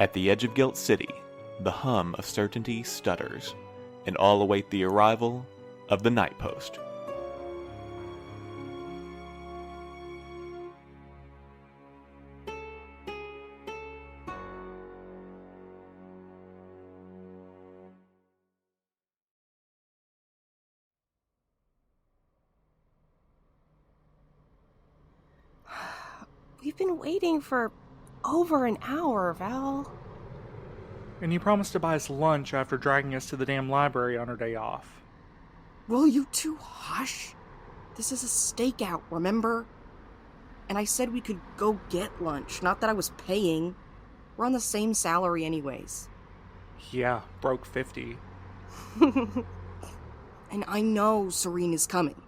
At the edge of Guilt City, the hum of certainty stutters, and all await the arrival of the Night Post. We've been waiting for over an hour, Val. And you promised to buy us lunch after dragging us to the damn library on our day off. Will you two hush? This is a stakeout, remember? And I said we could go get lunch, not that I was paying. We're on the same salary anyways. Yeah, broke 50. And I know Serene is coming.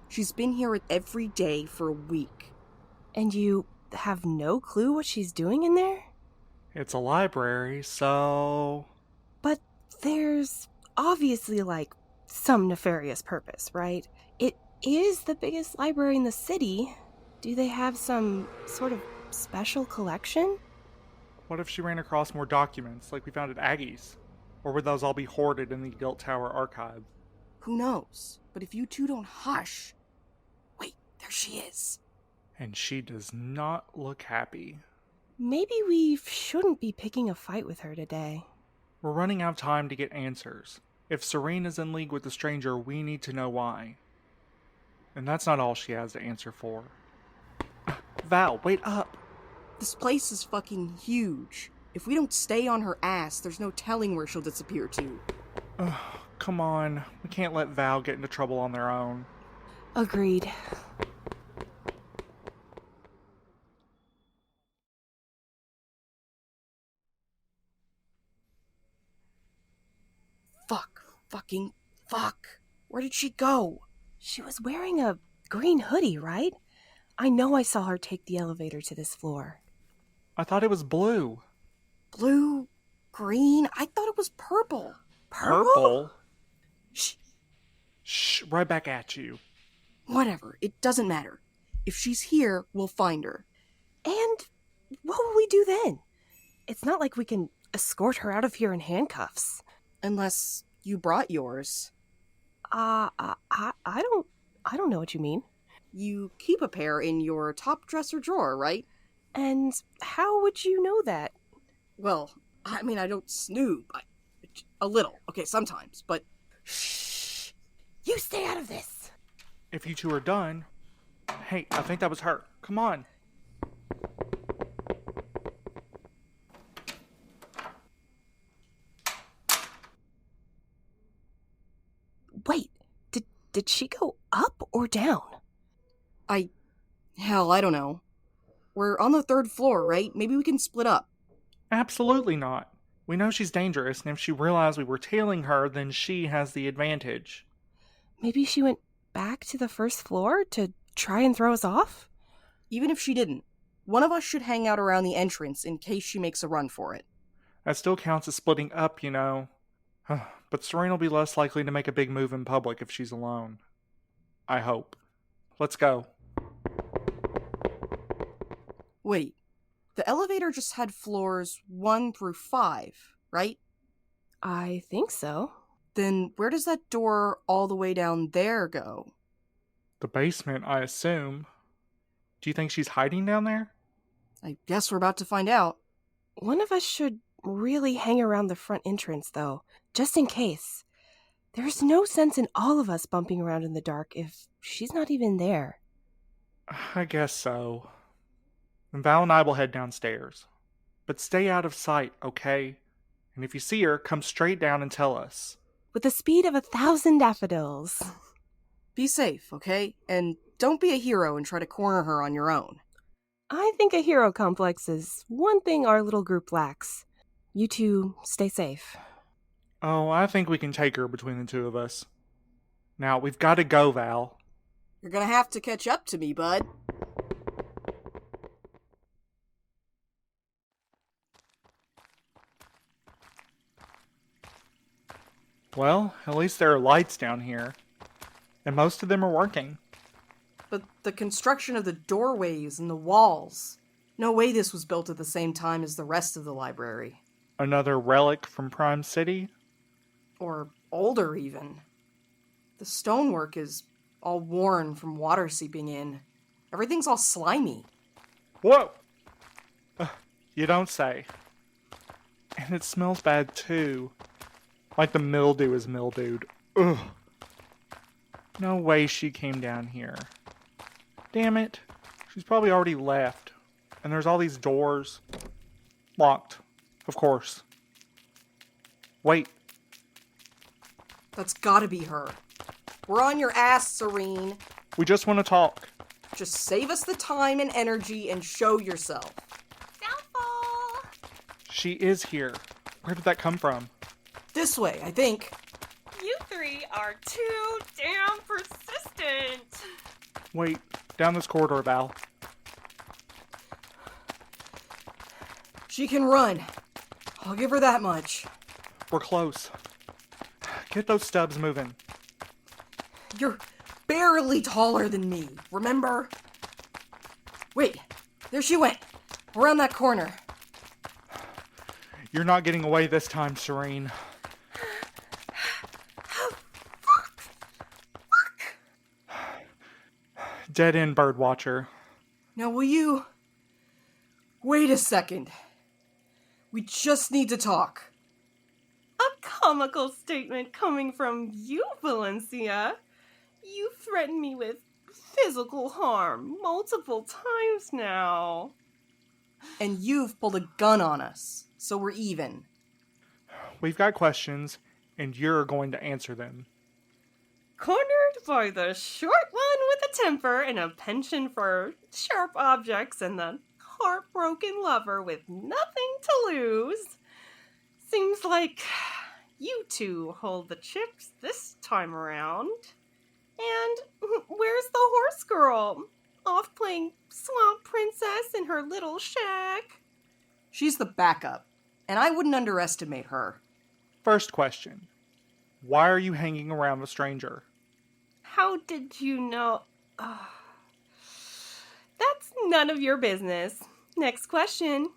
She's been here every day for a week. And you have no clue what she's doing in there? It's a library, so... But there's obviously, some nefarious purpose, right? It is the biggest library in the city. Do they have some sort of special collection? What if she ran across more documents, like we found at Aggie's? Or would those all be hoarded in the Guilt Tower archive? Who knows? But if you two don't hush... Wait, there she is. And she does not look happy. Maybe we shouldn't be picking a fight with her today. We're running out of time to get answers. If Serene is in league with the stranger, we need to know why. And that's not all she has to answer for. Val, wait up! This place is fucking huge. If we don't stay on her ass, there's no telling where she'll disappear to. Come on. We can't let Val get into trouble on their own. Agreed. Fuck. Where did she go? She was wearing a green hoodie, right? I know I saw her take the elevator to this floor. I thought it was blue. Blue? Green? I thought it was purple. Purple? Shh. Shh, right back at you. Whatever, it doesn't matter. If she's here, we'll find her. And what will we do then? It's not like we can escort her out of here in handcuffs. Unless you brought yours. I don't know what you mean. You keep a pair in your top dresser drawer, right? And how would you know that? Well, I don't snoop. A little. Okay, sometimes, but... Shh! You stay out of this! If you two are done... Hey, I think that was her. Come on. Wait, did she go up or down? I don't know. We're on the 3rd floor, right? Maybe we can split up. Absolutely not. We know she's dangerous, and if she realized we were tailing her, then she has the advantage. Maybe she went back to the 1st floor to try and throw us off? Even if she didn't, one of us should hang out around the entrance in case she makes a run for it. That still counts as splitting up, you know. But Serene will be less likely to make a big move in public if she's alone. I hope. Let's go. Wait, the elevator just had floors 1 through 5, right? I think so. Then where does that door all the way down there go? The basement, I assume. Do you think she's hiding down there? I guess we're about to find out. One of us should really hang around the front entrance, though, just in case. There's no sense in all of us bumping around in the dark if she's not even there. I guess so. And Val and I will head downstairs. But stay out of sight, okay? And if you see her, come straight down and tell us. With the speed of 1,000 daffodils. Be safe, okay? And don't be a hero and try to corner her on your own. I think a hero complex is one thing our little group lacks. You two stay safe. Oh, I think we can take her between the two of us. Now, we've got to go, Val. You're gonna have to catch up to me, bud. Well, at least there are lights down here. And most of them are working. But the construction of the doorways and the walls. No way this was built at the same time as the rest of the library. Another relic from Prime City? Or older, even. The stonework is all worn from water seeping in. Everything's all slimy. Whoa! You don't say. And it smells bad too. Like the mildew is mildewed. Ugh. No way she came down here. Damn it. She's probably already left. And there's all these doors. Locked. Of course. Wait. That's gotta be her. We're on your ass, Serene. We just want to talk. Just save us the time and energy and show yourself. Downfall! She is here. Where did that come from? This way, I think. You three are too damn persistent. Wait. Down this corridor, Val. She can run. I'll give her that much. We're close. Get those stubs moving. You're barely taller than me, remember? Wait, there she went. Around that corner. You're not getting away this time, Serene. Dead end, birdwatcher. Now will you... Wait a second. We just need to talk. A comical statement coming from you, Valencia. You threatened me with physical harm multiple times now. And you've pulled a gun on us, so we're even. We've got questions, and you're going to answer them. Cornered by the short one with a temper and a penchant for sharp objects and the heartbroken lover with nothing to lose. Seems like you two hold the chips this time around. And where's the horse girl? Off playing Swamp Princess in her little shack? She's the backup, and I wouldn't underestimate her. First question. Why are you hanging around a stranger? How did you know? That's none of your business. Next question.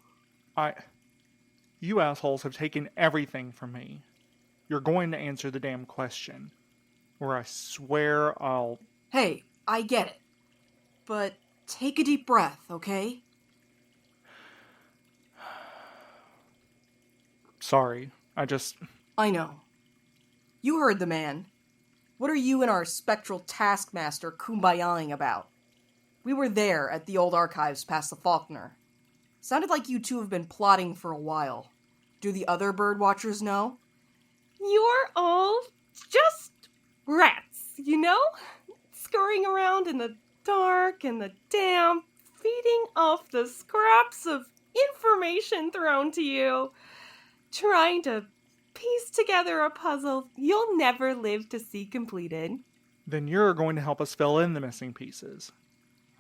You assholes have taken everything from me. You're going to answer the damn question. Or I swear I'll... Hey, I get it. But take a deep breath, okay? Sorry, I know. You heard the man. What are you and our spectral taskmaster kumbayaing about? We were there at the old archives past the Faulkner. Sounded like you two have been plotting for a while. Do the other bird watchers know? You're all just rats, you know? Scurrying around in the dark and the damp, feeding off the scraps of information thrown to you, trying to piece together a puzzle you'll never live to see completed. Then you're going to help us fill in the missing pieces.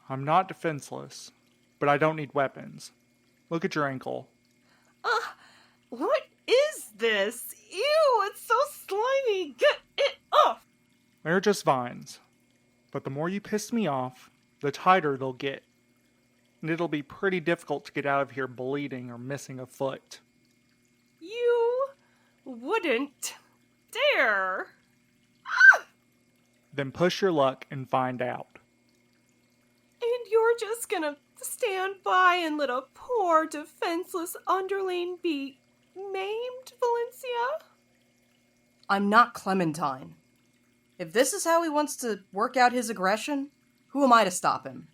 I'm not defenseless, but I don't need weapons. Look at your ankle. What is this? Ew, it's so slimy. Get it off. They're just vines. But the more you piss me off, the tighter they'll get. And it'll be pretty difficult to get out of here bleeding or missing a foot. You wouldn't dare. Then push your luck and find out. And you're just gonna stand by and let a poor, defenseless underling be maimed, Valencia? I'm not Clementine. If this is how he wants to work out his aggression, who am I to stop him?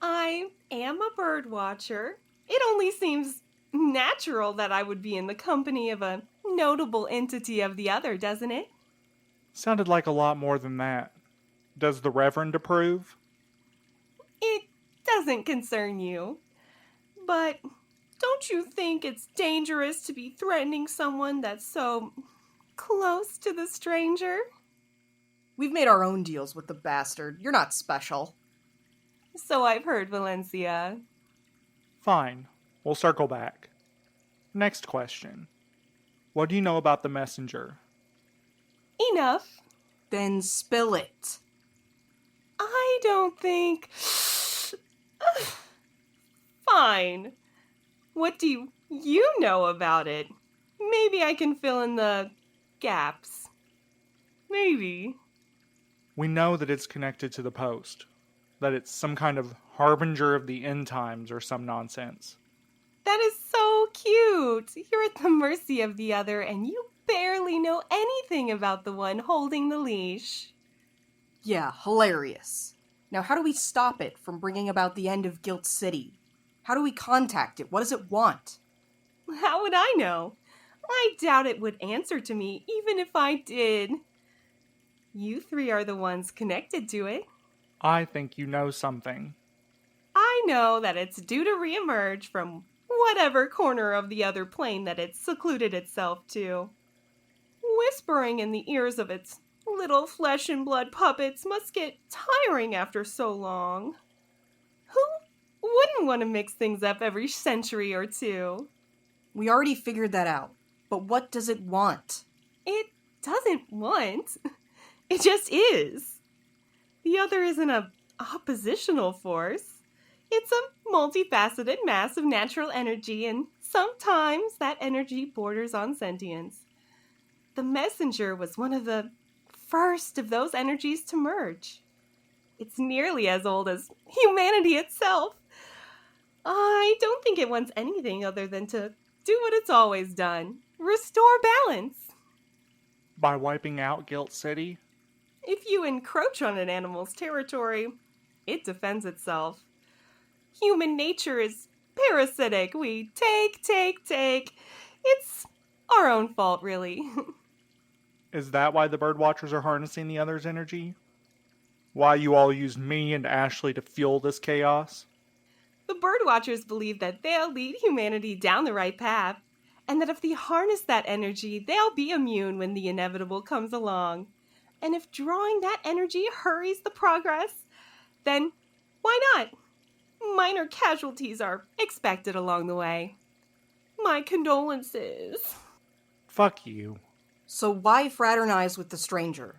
I am a bird watcher. It only seems natural that I would be in the company of a notable entity of the other, doesn't it? Sounded like a lot more than that. Does the Reverend approve? It doesn't concern you. But don't you think it's dangerous to be threatening someone that's so close to the stranger? We've made our own deals with the bastard. You're not special. So I've heard, Valencia. Fine. We'll circle back. Next question. What do you know about the messenger? Enough. Then spill it. I don't think Fine. What do you know about it? Maybe I can fill in the gaps. Maybe. We know that it's connected to the post. That it's some kind of harbinger of the end times or some nonsense. That is so cute. You're at the mercy of the other, and you barely know anything about the one holding the leash. Yeah, hilarious. Now, how do we stop it from bringing about the end of Guilt City? How do we contact it? What does it want? How would I know? I doubt it would answer to me, even if I did. You three are the ones connected to it. I think you know something. I know that it's due to reemerge from whatever corner of the other plane that it's secluded itself to. Whispering in the ears of its little flesh and blood puppets must get tiring after so long. Who wouldn't want to mix things up every century or two? We already figured that out. But what does it want? It doesn't want. It just is. The other isn't a oppositional force. It's a multifaceted mass of natural energy, and sometimes that energy borders on sentience. The messenger was one of the first of those energies to merge. It's nearly as old as humanity itself. I don't think it wants anything other than to do what it's always done. Restore balance. By wiping out Guilt City? If you encroach on an animal's territory, it defends itself. Human nature is parasitic. We take. It's our own fault, really. Is that why the birdwatchers are harnessing the other's energy? Why you all use me and Ashley to fuel this chaos? The birdwatchers believe that they'll lead humanity down the right path, and that if they harness that energy, they'll be immune when the inevitable comes along. And if drawing that energy hurries the progress, then why not? Minor casualties are expected along the way. My condolences. Fuck you. So why fraternize with the stranger?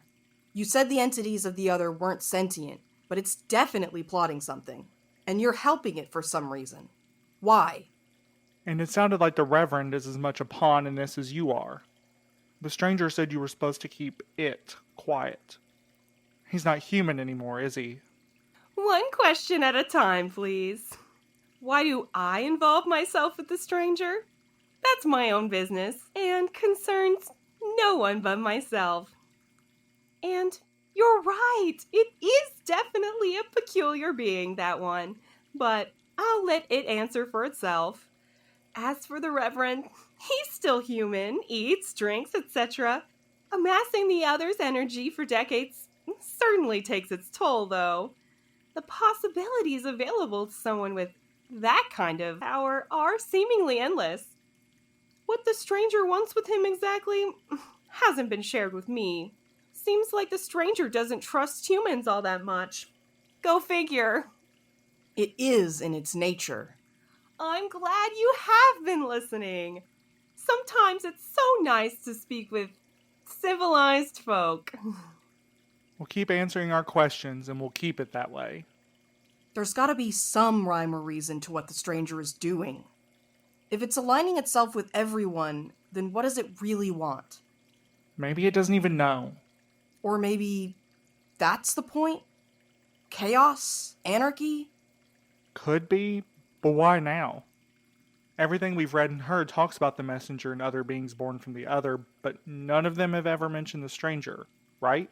You said the entities of the other weren't sentient, but it's definitely plotting something. And you're helping it for some reason. Why? And it sounded like the Reverend is as much a pawn in this as you are. The stranger said you were supposed to keep it quiet. He's not human anymore, is he? One question at a time, please. Why do I involve myself with the stranger? That's my own business and concerns no one but myself. And you're right, it is definitely a peculiar being, that one, but I'll let it answer for itself. As for the Reverend, he's still human, eats, drinks, etc. Amassing the other's energy for decades certainly takes its toll, though. The possibilities available to someone with that kind of power are seemingly endless. What the stranger wants with him exactly hasn't been shared with me. Seems like the stranger doesn't trust humans all that much. Go figure. It is in its nature. I'm glad you have been listening. Sometimes it's so nice to speak with civilized folk. We'll keep answering our questions and we'll keep it that way. There's gotta be some rhyme or reason to what the stranger is doing. If it's aligning itself with everyone, then what does it really want? Maybe it doesn't even know. Or maybe that's the point? Chaos? Anarchy? Could be, but why now? Everything we've read and heard talks about the messenger and other beings born from the other, but none of them have ever mentioned the stranger, right?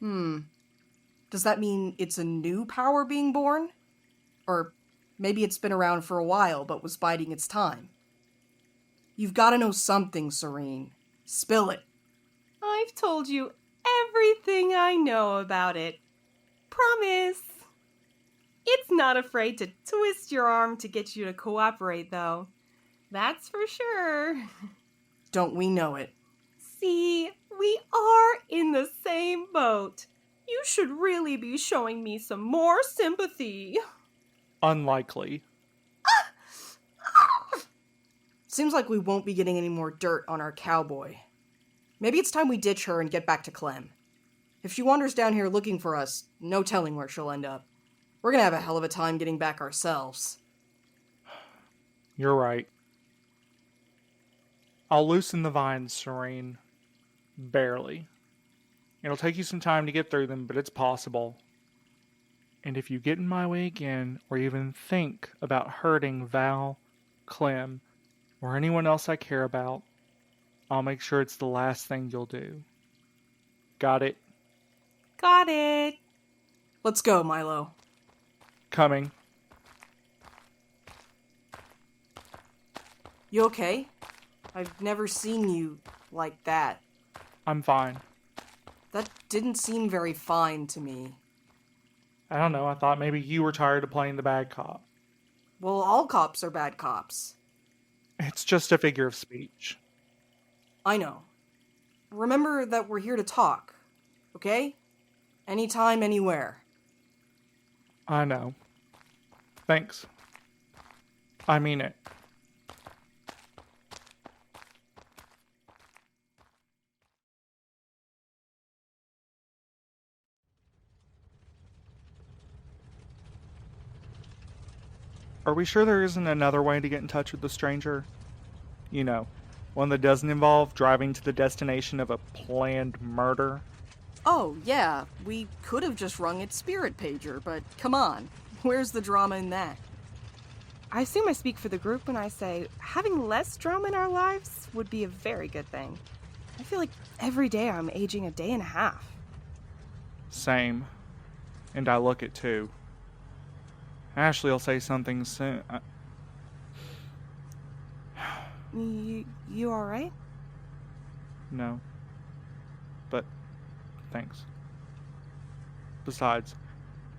Does that mean it's a new power being born? Or maybe it's been around for a while but was biding its time? You've gotta know something, Serene. Spill it. I've told you everything I know about it. Promise. It's not afraid to twist your arm to get you to cooperate, though. That's for sure. Don't we know it? See, we are in the same boat. You should really be showing me some more sympathy. Unlikely. Seems like we won't be getting any more dirt on our cowboy. Maybe it's time we ditch her and get back to Clem. If she wanders down here looking for us, no telling where she'll end up. We're gonna have a hell of a time getting back ourselves. You're right. I'll loosen the vines, Serene. Barely. It'll take you some time to get through them, but it's possible. And if you get in my way again, or even think about hurting Val, Clem, or anyone else I care about, I'll make sure it's the last thing you'll do. Got it? Got it. Let's go, Milo. Coming. You okay? I've never seen you like that. I'm fine. That didn't seem very fine to me. I don't know, I thought maybe you were tired of playing the bad cop. Well, all cops are bad cops. It's just a figure of speech. I know. Remember that we're here to talk, okay? Anytime, anywhere. I know. Thanks. I mean it. Are we sure there isn't another way to get in touch with the stranger? You know, one that doesn't involve driving to the destination of a planned murder? Oh, yeah, we could have just rung its spirit pager, but come on. Where's the drama in that? I assume I speak for the group when I say having less drama in our lives would be a very good thing. I feel like every day I'm aging a day and a half. Same. And I look it too. Ashley will say something soon. You alright? No. But, thanks. Besides,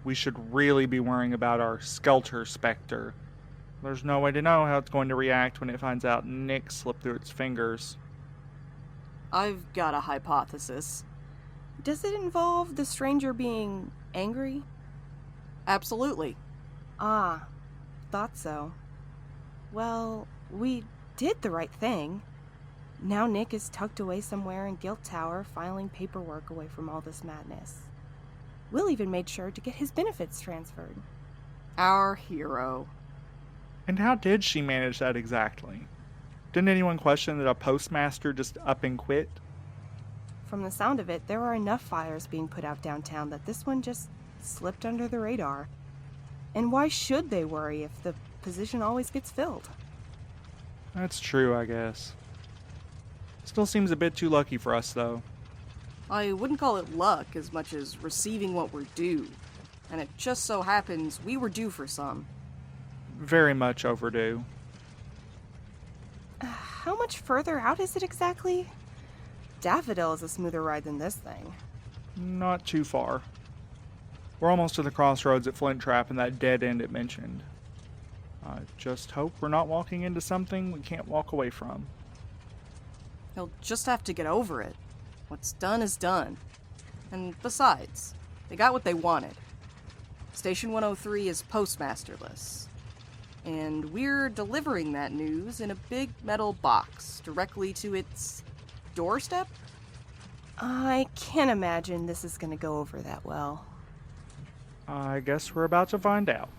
we should really be worrying about our Skelter Spectre. There's no way to know how it's going to react when it finds out Nick slipped through its fingers. I've got a hypothesis. Does it involve the stranger being angry? Absolutely. Ah, thought so. Well, we did the right thing. Now Nick is tucked away somewhere in Guilt Tower, filing paperwork away from all this madness. Will even made sure to get his benefits transferred. Our hero. And how did she manage that exactly? Didn't anyone question that a postmaster just up and quit? From the sound of it, there are enough fires being put out downtown that this one just slipped under the radar. And why should they worry if the position always gets filled? That's true, I guess. Still seems a bit too lucky for us, though. I wouldn't call it luck as much as receiving what we're due. And it just so happens we were due for some. Very much overdue. How much further out is it exactly? Daffodil is a smoother ride than this thing. Not too far. We're almost to the crossroads at Flint Trap and that dead end it mentioned. I just hope we're not walking into something we can't walk away from. He'll just have to get over it. What's done is done. And besides, they got what they wanted. Station 103 is postmasterless. And we're delivering that news in a big metal box directly to its doorstep? I can't imagine this is going to go over that well. I guess we're about to find out.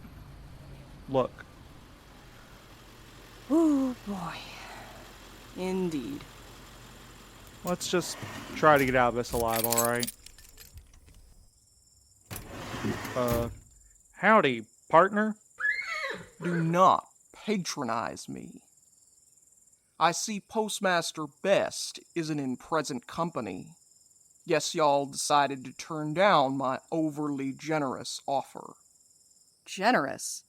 Look. Ooh, boy. Indeed. Let's just try to get out of this alive, alright? Howdy, partner? Do not patronize me. I see Postmaster Best isn't in present company. Guess y'all decided to turn down my overly generous offer. Generous?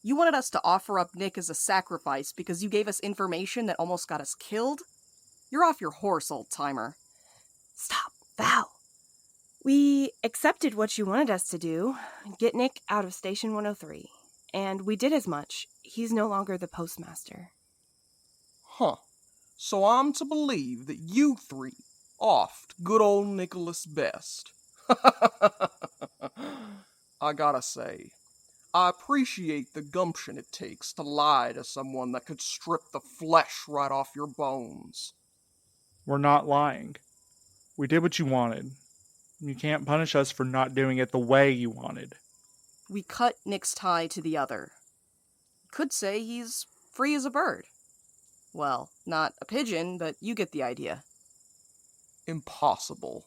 You wanted us to offer up Nick as a sacrifice because you gave us information that almost got us killed? You're off your horse, old-timer. Stop, Val. We accepted what you wanted us to do, get Nick out of Station 103. And we did as much. He's no longer the postmaster. Huh. So I'm to believe that you three offed good old Nicholas Best. I gotta say, I appreciate the gumption it takes to lie to someone that could strip the flesh right off your bones. We're not lying. We did what you wanted. You can't punish us for not doing it the way you wanted. We cut Nick's tie to the other. Could say he's free as a bird. Well, not a pigeon, but you get the idea. Impossible.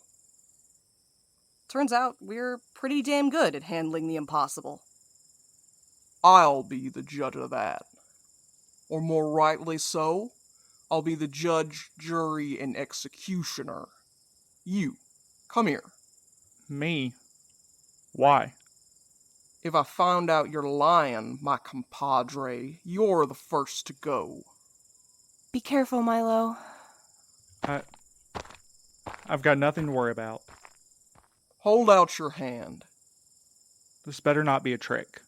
Turns out we're pretty damn good at handling the impossible. I'll be the judge of that. Or more rightly so, I'll be the judge, jury, and executioner. You, come here. Me? Why? If I find out you're lying, my compadre, you're the first to go. Be careful, Milo. I've got nothing to worry about. Hold out your hand. This better not be a trick.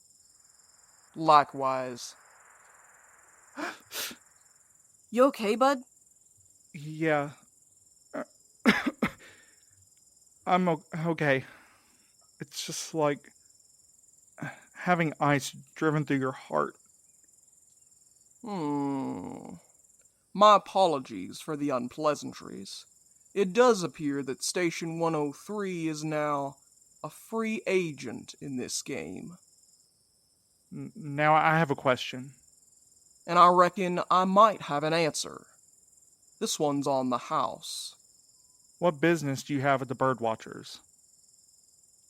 Likewise. You okay, bud? Yeah. I'm okay. It's just like having ice driven through your heart. My apologies for the unpleasantries. It does appear that Station 103 is now a free agent in this game. Now I have a question. And I reckon I might have an answer. This one's on the house. What business do you have with the Birdwatchers?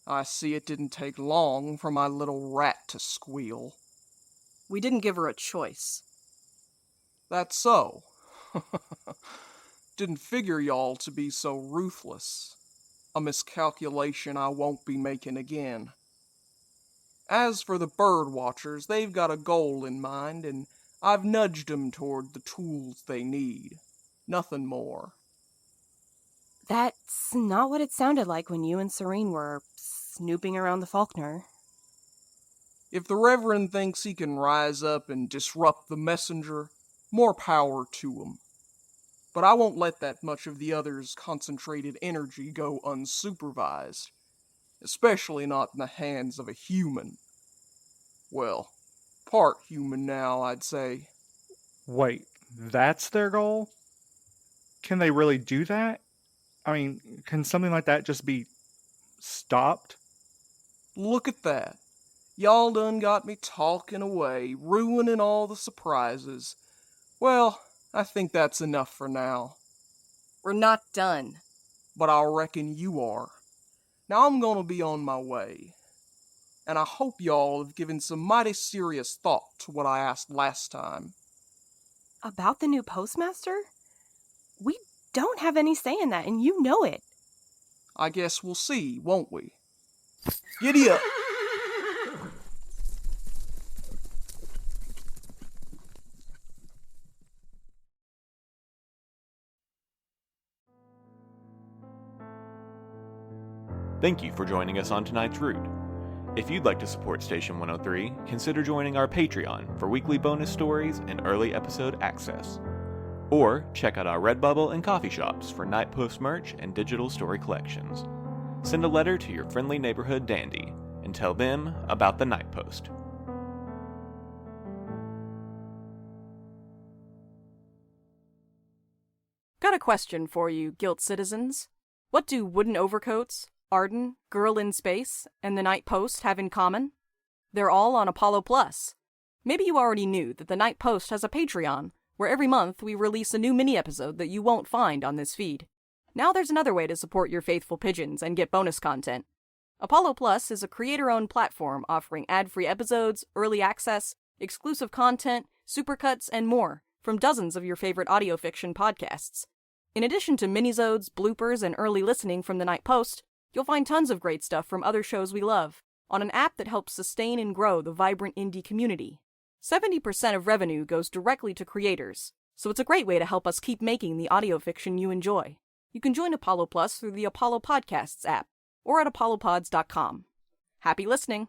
I see it didn't take long for my little rat to squeal. We didn't give her a choice. That's so. Didn't figure y'all to be so ruthless. A miscalculation I won't be making again. As for the Birdwatchers, they've got a goal in mind, and I've nudged them toward the tools they need. Nothing more. That's not what it sounded like when you and Serene were snooping around the Faulkner. If the Reverend thinks he can rise up and disrupt the messenger, more power to him. But I won't let that much of the other's concentrated energy go unsupervised, especially not in the hands of a human. Well, part human now, I'd say. Wait, that's their goal? Can they really do that? I mean, can something like that just be stopped? Look at that. Y'all done got me talking away, ruining all the surprises. Well, I think that's enough for now. We're not done. But I reckon you are. Now I'm gonna be on my way. And I hope y'all have given some mighty serious thought to what I asked last time. About the new postmaster? We don't have any say in that, and you know it. I guess we'll see, won't we? Giddy up! Thank you for joining us on tonight's route. If you'd like to support Station 103, consider joining our Patreon for weekly bonus stories and early episode access. Or check out our Redbubble and coffee shops for Night Post merch and digital story collections. Send a letter to your friendly neighborhood dandy and tell them about the Night Post. Got a question for you, guilt citizens. What do wooden overcoats, Arden, Girl in Space, and the Night Post have in common? They're all on Apollo Plus. Maybe you already knew that the Night Post has a Patreon, where every month we release a new mini-episode that you won't find on this feed. Now there's another way to support your faithful pigeons and get bonus content. Apollo Plus is a creator-owned platform offering ad-free episodes, early access, exclusive content, supercuts, and more from dozens of your favorite audio fiction podcasts. In addition to minisodes, bloopers, and early listening from the Night Post, you'll find tons of great stuff from other shows we love, on an app that helps sustain and grow the vibrant indie community. 70% of revenue goes directly to creators, so it's a great way to help us keep making the audio fiction you enjoy. You can join Apollo Plus through the Apollo Podcasts app, or at apollopods.com. Happy listening!